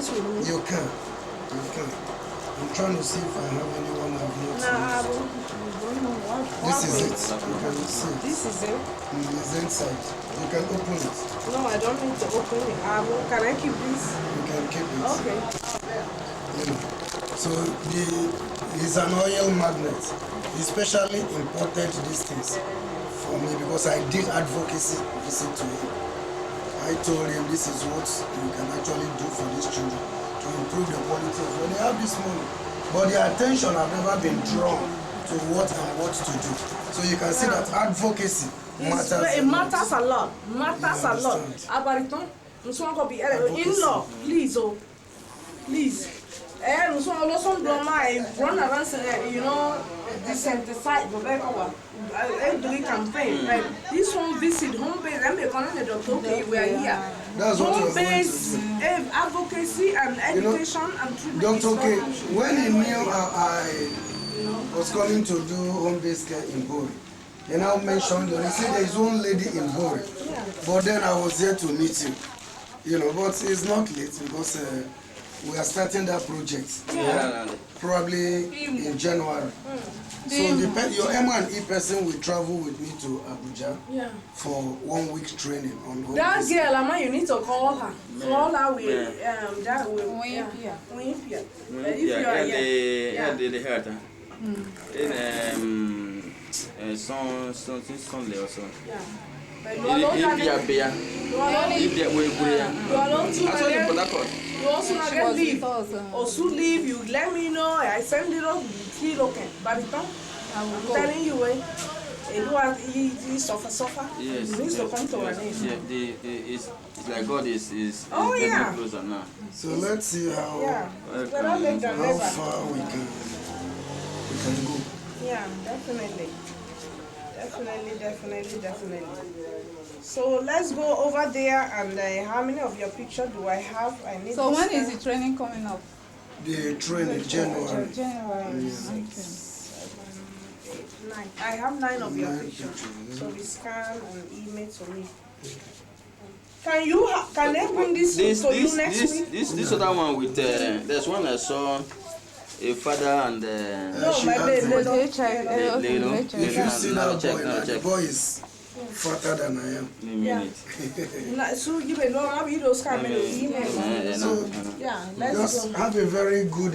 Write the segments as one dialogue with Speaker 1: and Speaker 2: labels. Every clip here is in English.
Speaker 1: this with me?
Speaker 2: You can. I'm trying to see if I have anyone I've not
Speaker 1: I
Speaker 2: used.
Speaker 1: don't know what.
Speaker 2: This is it. You can see it.
Speaker 1: This is it?
Speaker 2: It's inside. You can open it.
Speaker 1: No, I don't need to open it. Can I keep this?
Speaker 2: You can keep it.
Speaker 1: Okay.
Speaker 2: So it's an oil magnet. Especially imported these things for me because I did advocacy visit to him. I told him this is what you can actually do for these children to improve the quality of life. They have this money, but their attention have never been drawn to what and what to do. So you can see that advocacy matters.
Speaker 1: It matters a lot. Matters a lot. Abariton, in-law, please, oh, please. And so also I run around, you know, desensitize every campaign. Like this one visit home base, I'm the doctor. Okay, we are here.
Speaker 2: That's
Speaker 1: home base advocacy and education and treatment.
Speaker 2: Doctor, okay, when he knew I was coming to do home based care in Bori, he now mentioned that he said there is one lady in Bori, but then I was here to meet you. You know, but it's not late because. We are starting that project probably in January. So your M&E person will travel with me to Abuja for 1 week training on home.
Speaker 1: That girl, Ama, you need to call her. Call her with that will.
Speaker 3: They heard her.
Speaker 1: You also not get leave. Also leave, you let me know. I send it off. But I'm telling you, he suffer.
Speaker 3: Yes,
Speaker 1: He needs to come to an end.
Speaker 3: It's like God is
Speaker 1: getting
Speaker 3: closer now.
Speaker 2: So let's see how far we can go.
Speaker 1: Yeah, definitely. So let's go over there and how many of your pictures do I have? I need.
Speaker 4: So when is the training coming up?
Speaker 2: The training January.
Speaker 4: January.
Speaker 2: Yes.
Speaker 4: Okay.
Speaker 1: 7, 8, 9. I have 9 of your pictures. So we scan and email to me. Can they bring this to you next week?
Speaker 3: This other one with there's one I saw. A father and
Speaker 1: no, my baby,
Speaker 4: If
Speaker 2: you see that boy, the boy is fatter than I am.
Speaker 1: So you may know maybe those kind of email.
Speaker 2: So
Speaker 1: let's
Speaker 2: just
Speaker 1: go.
Speaker 2: have a very good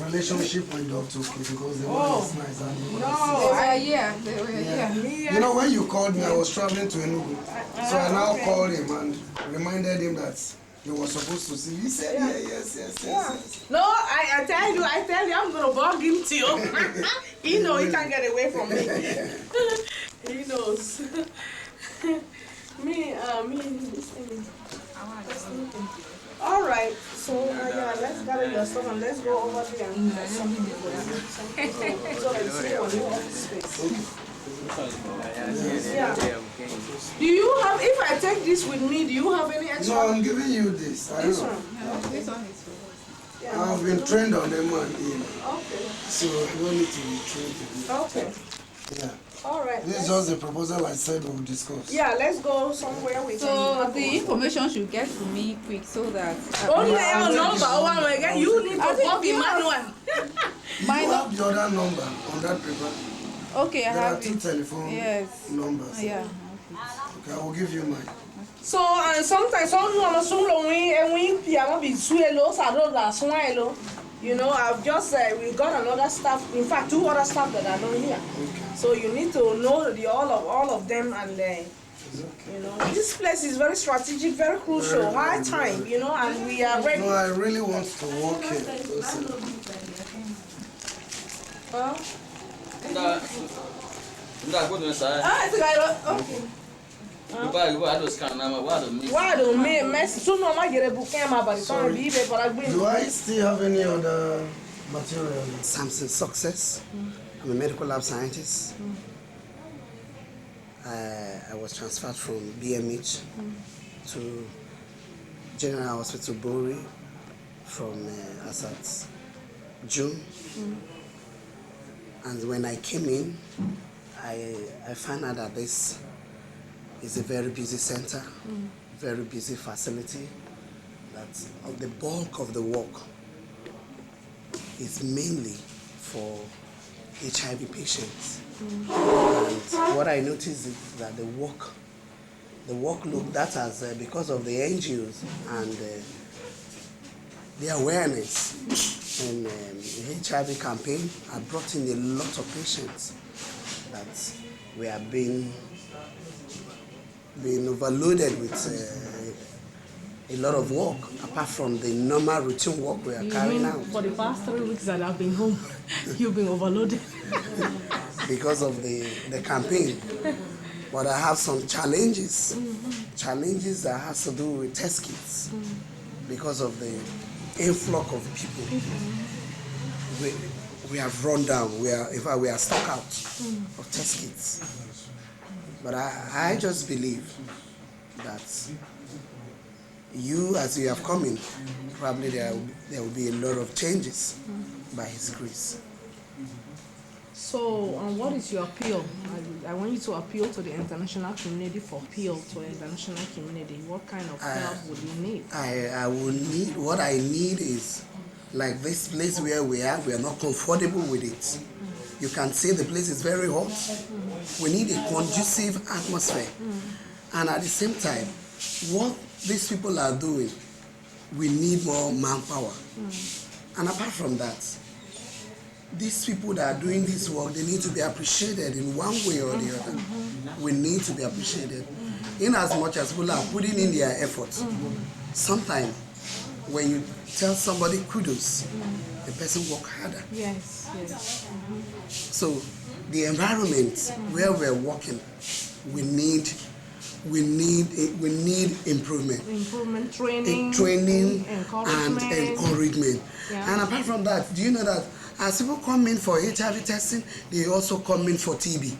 Speaker 2: relationship with Dr. K because the one is nice and
Speaker 4: they were here.
Speaker 2: You know, when you called me, I was traveling to Enugu, so I now called him and reminded him that he was supposed to see. He said, yes.
Speaker 1: No, I tell you, I'm gonna bug him too. He knows he can't get away from me. He knows. me, this thing. All right, so let's gather your stuff and let's go over there and get something for you. So let's see on your office space. Do you have, if I take this with me, do you have any extra?
Speaker 2: No, I'm giving you this.
Speaker 1: This one?
Speaker 4: This one is
Speaker 2: I've been trained on them and
Speaker 1: okay.
Speaker 2: so I don't need to be trained to do.
Speaker 1: Okay.
Speaker 2: Yeah.
Speaker 1: All right.
Speaker 2: This is just the proposal I said we'll discuss.
Speaker 1: Yeah, let's go somewhere we
Speaker 4: so the information should get to me quick so that
Speaker 1: only your number one again. You need to call the manual.
Speaker 2: You have the other number on that paper.
Speaker 4: Okay, I
Speaker 2: there
Speaker 4: have
Speaker 2: are 2 telephone numbers.
Speaker 4: Yeah.
Speaker 2: Okay, I will give you mine.
Speaker 1: So sometimes you know, I've just we got another staff. In fact, 2 other staff that are not here.
Speaker 2: Okay.
Speaker 1: So you need to know all of them and you know, this place is very strategic, very crucial, high time. You know, and we are ready.
Speaker 2: No, I really want to work here.
Speaker 1: Well.
Speaker 4: Okay.
Speaker 1: Why don't me mess? So no, my get a book but
Speaker 2: do I still have any other material?
Speaker 5: Samson Success. I'm a medical lab scientist. I was transferred from BMH to General Hospital Bori from as at June. And when I came in, I found out that this is a very busy center, very busy facility, that the bulk of the work is mainly for HIV patients. And what I noticed is that the workload that has, because of the NGOs and the awareness and the HIV campaign, have brought in a lot of patients that we are being overloaded with a lot of work, apart from the normal routine work we are carrying out.
Speaker 1: For the past 3 weeks that I've been home, you've been overloaded.
Speaker 5: Because of the campaign. But I have some challenges. Challenges that has to do with test kits. Because of the influx of people. We have run down. In fact, we are stuck out of test kits. But I just believe that as you have come in, probably there will be a lot of changes by His grace.
Speaker 1: So, what is your appeal? I want you to appeal to the international community for appeal to the international community. What kind of help would you need?
Speaker 5: What I need is, like this place where we are not comfortable with it. You can see the place is very hot. We need a conducive atmosphere. And at the same time, what these people are doing, we need more manpower. And apart from that, these people that are doing this work, they need to be appreciated in one way or the other. We need to be appreciated. In as much as people are putting in their efforts, sometimes when you tell somebody kudos, the person work harder.
Speaker 1: Yes, yes.
Speaker 5: So the environment where we're working, we need improvement.
Speaker 1: Improvement, training,
Speaker 5: and encouragement.
Speaker 1: Yeah.
Speaker 5: And apart from that, do you know that as people come in for HIV testing, they also come in for TB.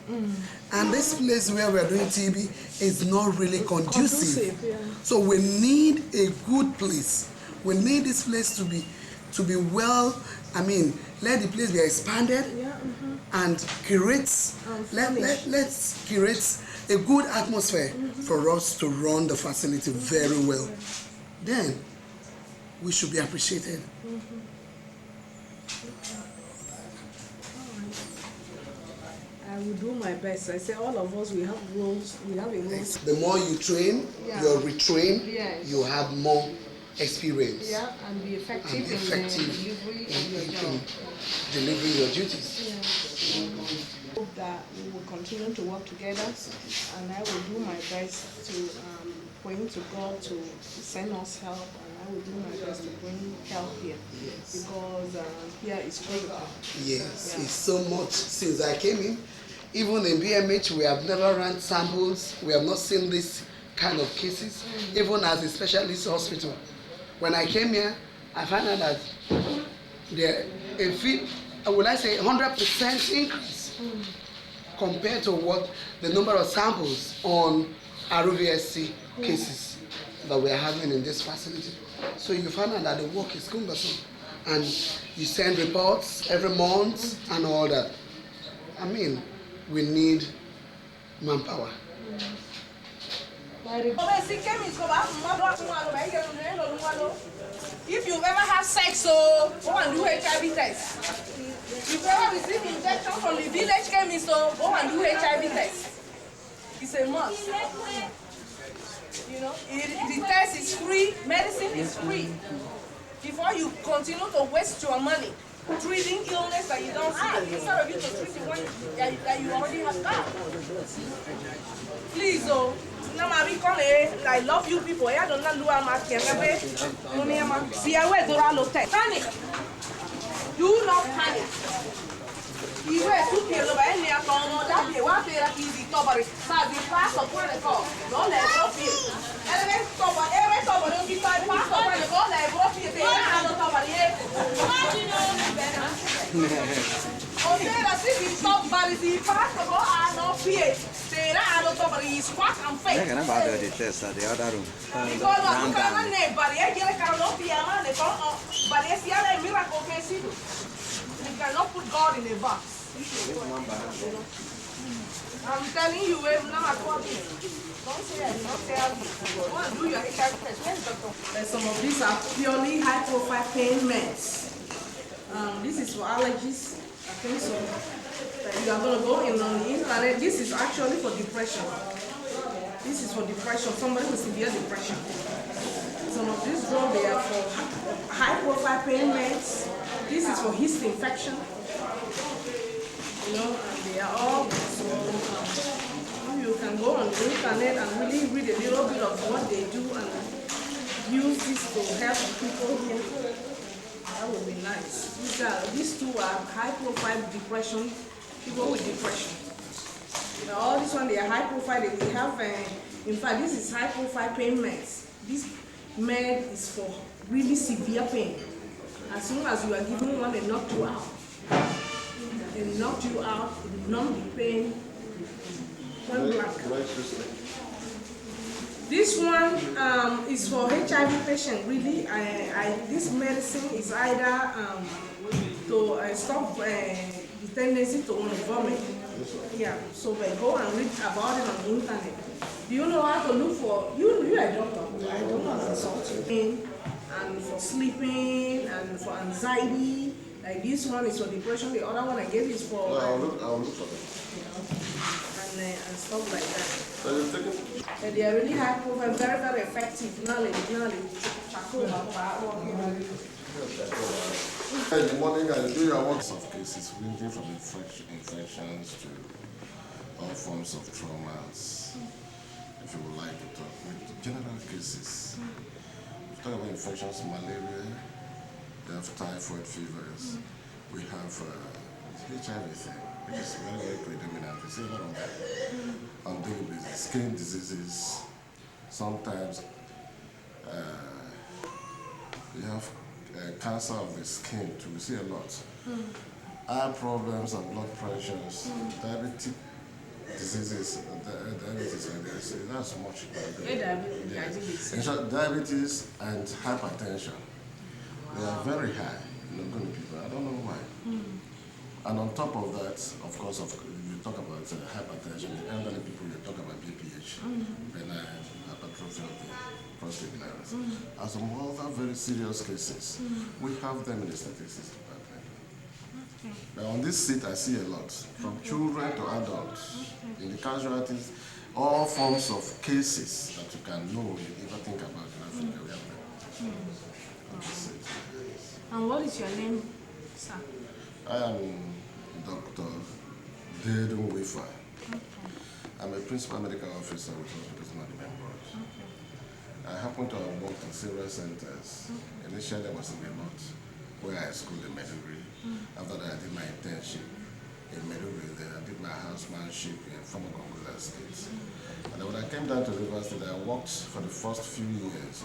Speaker 5: And this place where we're doing TB is not really conducive.
Speaker 1: Yeah.
Speaker 5: So we need a good place. We need this place to be well. I mean, let the place be expanded and let's curate a good atmosphere for us to run the facility very well. Then we should be appreciated.
Speaker 1: I will do my best. I say all of us, we have roles, we have a role.
Speaker 5: The more you train, you're retrained,
Speaker 1: Yes.
Speaker 5: you have more experience.
Speaker 1: Yeah, and be effective,
Speaker 5: And be effective
Speaker 1: in delivery of your job.
Speaker 5: delivering your duties.
Speaker 1: Yeah. Hope that we will continue to work together, and I will do my best to praying to God to send us help, and I will do my best to bring help here, because here is critical.
Speaker 5: Yes,
Speaker 1: Yeah.
Speaker 5: it's so much since I came in. Even in BMH, we have never run samples. We have not seen this kind of cases, even as a specialist hospital. When I came here, I found out that would I say 100% increase compared to what the number of samples on ROVSC cases that we are having in this facility. So you find out that the work is cumbersome, and you send reports every month and all that. I mean, we need manpower.
Speaker 1: If you've ever had sex, so go and do HIV test. If you've ever received injection from the village chemist, so go and do HIV test. It's a must. You know, the test is free, medicine is free. Before you continue to waste your money treating illness that you don't see, instead of you to treat the one that you already have got. Please, I love you people. I don't know panic. Do not panic. You were too killed by any of that. You want to easy cover it. So the pass of one call. Don't let go of you. Every cover don't be pass of one call. Let go of you. They are not cover it. On the city stop by the pass of all no fear. They are not cover it. Squat and fake.
Speaker 6: I can about the test at the other room.
Speaker 1: Because you can't name, but I cannot be a man. But it's the other miracle case. You cannot put God in a box. I'm telling you, we're not Do your HIV test. Where's doctor? Some of these are purely high-profile pain meds. This is for allergies. I think so. You are going to go in on the internet. This is actually for depression. This is for depression. Somebody with severe depression. Some of these drugs, they are for high-profile pain meds. This is for yeast infection. You know, and they are all so. You can go on the internet and really read a little bit of what they do and use this to help people here. That would be nice. These two are high-profile depression, people with depression. You know, all this one, they are high-profile. They have, in fact, this is high-profile pain meds. This med is for really severe pain. As soon as you are given one, they knock you out. They knock you out, they numb the pain. This one is for HIV patient. Really, this medicine is either to stop the tendency to vomit. Yeah, so go and read about it on the internet. Do you know how to look for? You are a doctor. I don't know consult you. And for sleeping and for anxiety. Like this one is for depression. The other one I gave is for.
Speaker 7: I'll look for them.
Speaker 1: And stuff like that. And they are really high profile, very, very effective.
Speaker 7: In the morning, I do your works of cases ranging from infections to all forms of traumas. If you would like to talk with general cases, we talk about infections, malaria, we have typhoid fevers, we have HIV thing, which is very, very predominant. We see a lot of that on daily basis. Skin diseases, sometimes you have cancer of the skin too. We see a lot. Eye problems and blood pressures, diabetic diseases, diabetes, and that's much. Yes. In short, diabetes and hypertension, they are very high in Ogoni people. I don't know why. And on top of that, of course, you talk about hypertension, the elderly people, you talk about BPH, benign hypertrophy of the prostate glands. As some other very serious cases, we have them in the statistics department. Now on this seat, I see a lot, from children to adults, in the casualties, all forms of cases that you can know, you ever think about in Africa, we have them. On this seat.
Speaker 1: And what is your name, sir?
Speaker 7: I am Dr. Dedun Wifa. I'm a principal medical officer with Hospitals Management Board. I happen to have worked in several centers. Initially, I was in Vermont, where I schooled in Meduguri. After that, I did my internship in Meduguri. Then I did my housemanship in former Gongola State. And then when I came down to River State, I worked for the first few years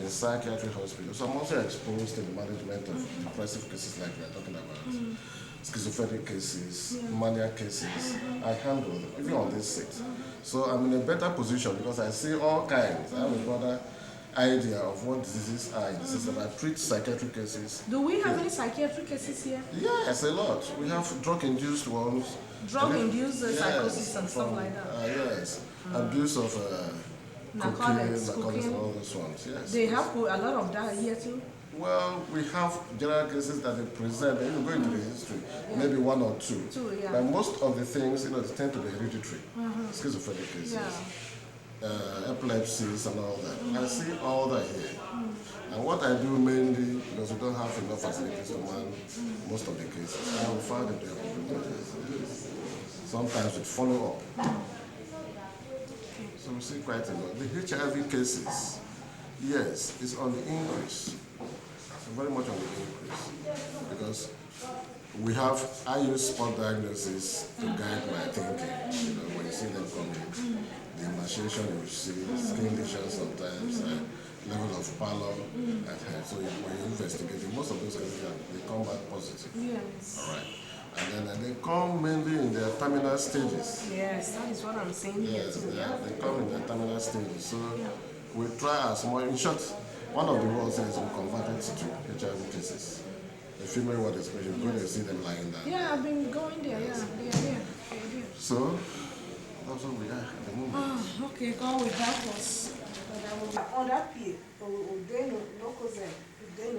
Speaker 7: in psychiatric hospitals. So I'm also exposed to the management of depressive cases like we are talking about. Schizophrenic cases, mania cases. I handle them, even on this seat. So I'm in a better position because I see all kinds. I have a broader idea of what diseases are in the system. I treat psychiatric cases.
Speaker 1: Do we have any psychiatric cases here?
Speaker 7: Yes, a lot. We have drug-induced ones.
Speaker 1: Drug-induced psychosis and stuff like that?
Speaker 7: Yes. Abuse of narcotics, and all those ones, yes.
Speaker 1: They have a lot of that here too?
Speaker 7: Well, we have general cases that they present, and you go into the history, maybe one or two. But most of the things, they tend to be hereditary, schizophrenic cases, epilepsies and all that. I see all that here. And what I do mainly, because we don't have enough facilities to man most of the cases, I will find them to have sometimes with follow-up. So we see quite a lot. The HIV cases, yes, is on the increase. Very much on the increase. Because I use spot diagnosis to guide my thinking. When you see them coming, the emaciation you see, skin lesions sometimes, level of pallor at hand. So when you investigate, most of those cases, they come back positive.
Speaker 1: Yes.
Speaker 7: All right. And then they come mainly in their terminal stages.
Speaker 1: Yes, that is what I'm saying here too.
Speaker 7: They come in their terminal stages. So we try as more. In short, one of the words is we converted to HIV cases. The female ward especially, go and see them lying down.
Speaker 1: Yeah, I've been going there, they are there.
Speaker 7: So That's what we are at the moment.
Speaker 1: Okay, God will help us. On that pied, au no cause.